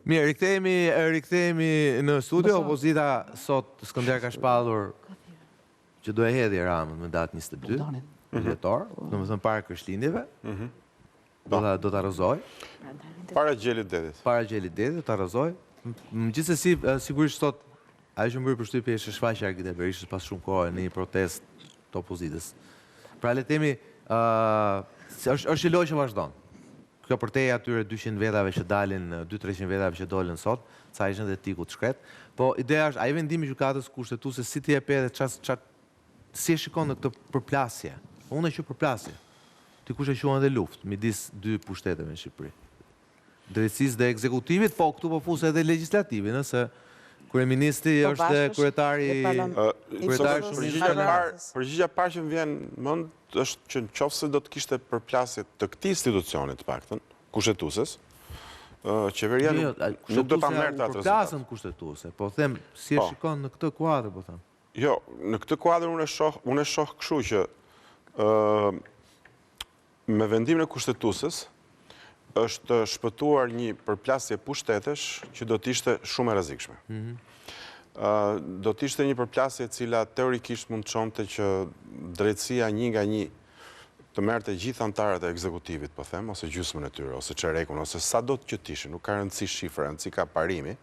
Mirë, rikthehemi në studio. Opozita sot Skënder ka shpallur që do e hedhë Ramën në datë 22 dhjetor, domethënë para Krishtlindjeve. Do ta rrëzoj. Para gjelit detit. Para gjelit detit do ta rrëzoj. Megjithëse sigurisht sot ajo që më bëri përshtypje është shfaqja e Argit e Berishës pas shumë kohe në një protestë të opozitës. Pra le të themi, është një lojë që vazhdon. Kjo përtej atyre 200 vetave që dalin, 200-300 vetave që dolën sot, sa ishin dhe tikut shkret. Po ideja është, ai vendimi i gjykatës kushtetuese si ti e pe dhe si e shikon në këtë përplasje? Unë e quaj përplasje. Ti kush e quan edhe luftë midis dy pushteteve në Shqipëri. Drejtësisë dhe ekzekutivit, po këtu po fuse edhe legislativi, nëse kryeministri është dhe kryetari Përgjigja parë që më vjen mend është që nëse do të kishte përplasje të këtij institucioni të paktën, kushtetueses, qeveria nuk do ta merrte atë rezultat. Kushtetuese, po them si e shikon në këtë kuadër, po them. Jo, në këtë kuadër unë e shoh kështu që me vendimin e kushtetueses është shpëtuar një përplasje pushtetesh që do të ishte shumë e rrezikshme. Do të ishte një përplasje e cila teorikisht mund të çonte që drejtësia një nga një të merrte gjithë anëtarët e ekzekutivit, po them, ose gjysmën e tyre, ose çerekun, ose sado që të ishin, nuk ka rëndësi shifra, rëndësi ka parimi,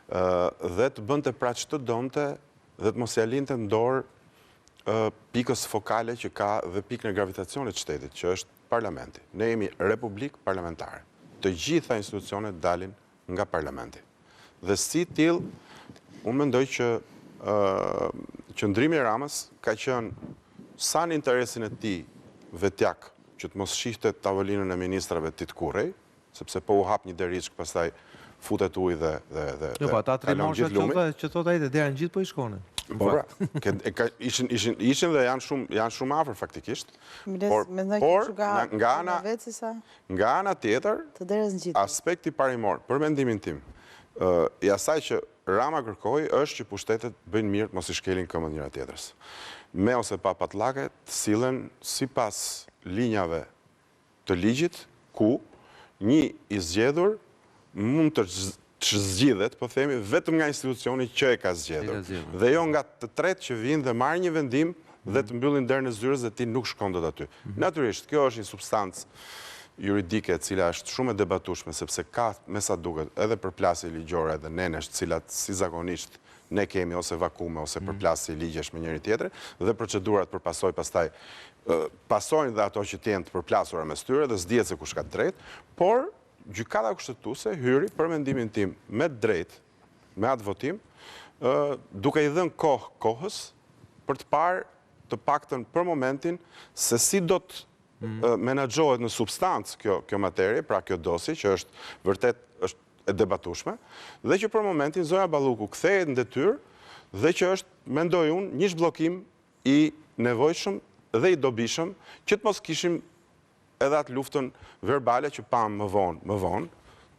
dhe të bënte pra ç'të donte dhe të mos ia linte në dorë pikës fokale që ka dhe pikën e gravitacionit të shtetit, që është parlamenti. Ne jemi republikë parlamentare. Të gjitha institucionet dalin nga parlamenti. Dhe si tillë, unë mendoj që qëndrimi i Ramës ka qenë sa në interesin e tij vetjak që të mos shihte tavolinën e ministrave Tit Kurrej, sepse po u hap një deriçk, pastaj futet ujë dhe jo, po ata tre mosha që thot ai deri në gjithë po i shkonin. Po pra, ishin dhe janë shumë afër faktikisht. Por nga ana tjetër, aspekti parimor, për mendimin tim, i asaj që Rama kërkoi është që pushtetet bëjnë mirë të mos i shkelin këmbën njëra tjetrës. Me ose pa patllake të sillen sipas linjave të ligjit, ku një i zgjedhur mund të zgjidhet, po themi, vetëm nga institucioni që e ka zgjedhur. Dhe jo nga të tretë që vinë dhe marrin një vendim dhe të mbyllin derën e zyrës dhe ti nuk shkon dot aty. Natyrisht, kjo është një substancë juridike e cila është shumë e debatueshme, sepse ka, me sa duket, edhe përplasje ligjore dhe nenesh, cilat si zakonisht ne kemi ose vakume ose përplasje ligjesh me njëri tjetër, dhe procedurat përpasoj pastaj pasojnë dhe ato që t'jenë të përplasura mes tyre dhe s'dihet se kush ka drejt, por gjykata kushtetuese hyri për mendimin tim me drejt, me atë votim, duke i dhënë kohës për të parë të paktën për momentin se si do të menaxhohet në substancë kjo materie, pra kjo dosje që është vërtet është e debatueshme, dhe që për momentin Zoja Balluku kthehet në detyrë dhe që është, mendoj unë, një zhbllokim i nevojshëm dhe i dobishëm që të mos kishim edhe atë luftën verbale që pam më vonë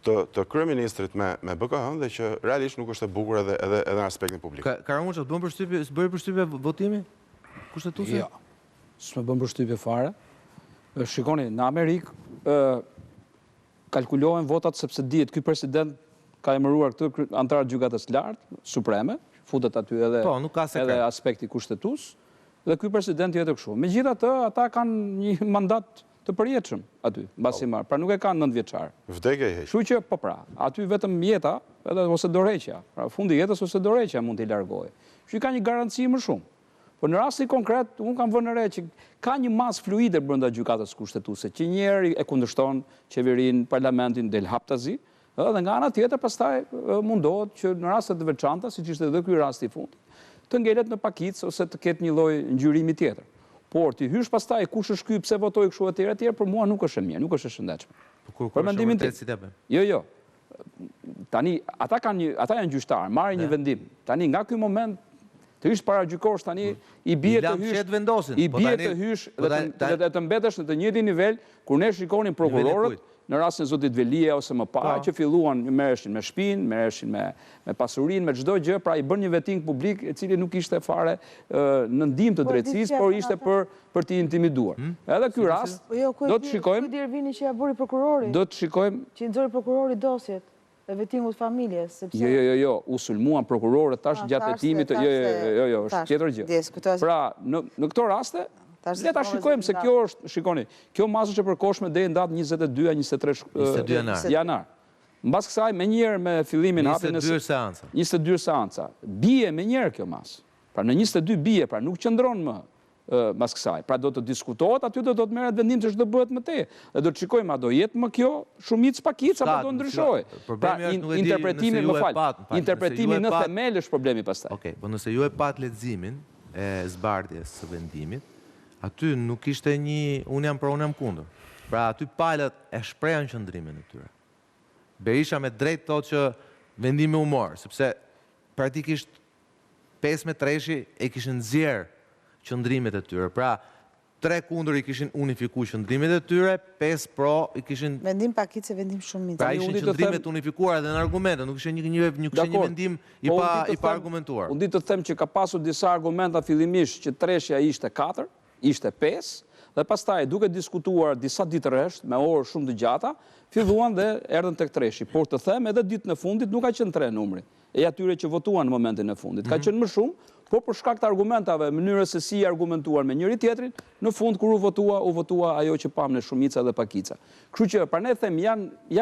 të kryeministrit me BKH-n dhe që realisht nuk është e bukur edhe në aspektin publik. Karamuça, bëri përshtypje votimi kushtetuese? Jo. S'më bën përshtypje fare. Shikoni, në Amerikë kalkulohen votat sepse dihet ky president ka emëruar këtë antar të gjykatës lartë, supreme, futet aty edhe aspekti kushtetues, dhe ky president jetë kështu. Megjithatë, ata kanë një mandat të përjetshëm aty, mbasi marr. Pra nuk e kanë 9 vjeçar. Vdekja i heq. Kështu që po pra, aty vetëm jeta, edhe ose dorëheqja. Pra fundi i jetës ose dorëheqja mund t'i largojë. Kështu ka një garanci më shumë. Po në rasti konkret, unë kam vënë re që ka një masë fluide brenda gjykatës kushtetuese, që njëri e kundërshton qeverinë, parlamentin, del haptazi, dhe nga ana tjetër pastaj mundohet që në raste të veçanta, siç ishte edhe ky rast i fundit, të ngelet në pakicë ose të ketë një lloj ngjyrimi tjetër. Por ti hysh pastaj kush është ky, pse votoi kështu etj, për mua nuk është e mirë, nuk është e shëndetshme. Për mendimin tim, si ta bën? Jo. Tani ata janë gjyqtar, marrin një vendim. Tani nga ky moment të hysh para gjykosh tani i bie të hysh dhe të mbetesh në të njëjtin nivel kur ne shikonin prokurorët në rastin e zotit Velia ose më parë që filluan merreshin me shtëpinë, merreshin me pasurinë, me çdo gjë, pra i bën një veting publik i cili nuk ishte fare në ndihmë të drejtësisë, por ishte për t'i intimiduar. Edhe ky rast do të shikojmë. Ku Dervini që ja bëri prokurori? Do të shikojmë që i nxori prokurori dosjet. Vetimut familjes. Jo, u sulmuan prokurorët tash gjatë hetimit, jo, është tjetër gjë. Pra, në këto raste, le ta shikojmë se kjo është, shikoni, kjo masë është e përkohshme deri në datë 22 a 23 janar. Mbas kësaj, me njerë me fillimin 22 seanca. Bie me njerë kjo masë. Pra në 22 bie, pra nuk qëndron më mas kësaj. Pra do të diskutohet, aty do të merret vendim se ç'do bëhet më tej. Dhe do të shikojmë a do jetë më kjo shumicë pakicë apo do ndryshojë. Pra interpretimi, më fal, interpretimi në themel është problemi pastaj. Okej, po nëse ju e pat leximin e zbardhjes së vendimit, aty nuk ishte një unë jam për unë jam kundër. Pra aty palët e shprehan qëndrimin e tyre. Berisha me drejt thotë që vendimi u mor, sepse praktikisht 5-3 e kishin nxjerr qëndrimet e tyre. Pra, 3 kundër i kishin unifikuar qëndrimet e tyre, 5 pro i kishin... Vendim pakicë, vendim shumicë. Pra, ishin qëndrimet unifikuar edhe në argumente, nuk ishin një vendim i pa argumentuar. Unë ditë të them që ka pasur disa argumenta fillimisht që treshja ishte 4, ishte 5, dhe pastaj duke diskutuar disa ditë rresht, me orë shumë të gjata, filluan dhe erdhën tek treshi. Por të them edhe ditë në fundit nuk ka qenë 3 numri. E atyre që votuan në momentin e fundit. Ka qenë më shumë, por për shkak të argumentave, mënyrës se si argumentuar me njëri tjetrin, në fund kur u votua ajo që pam në shumica dhe pakica. Kështu që, pra ne them, janë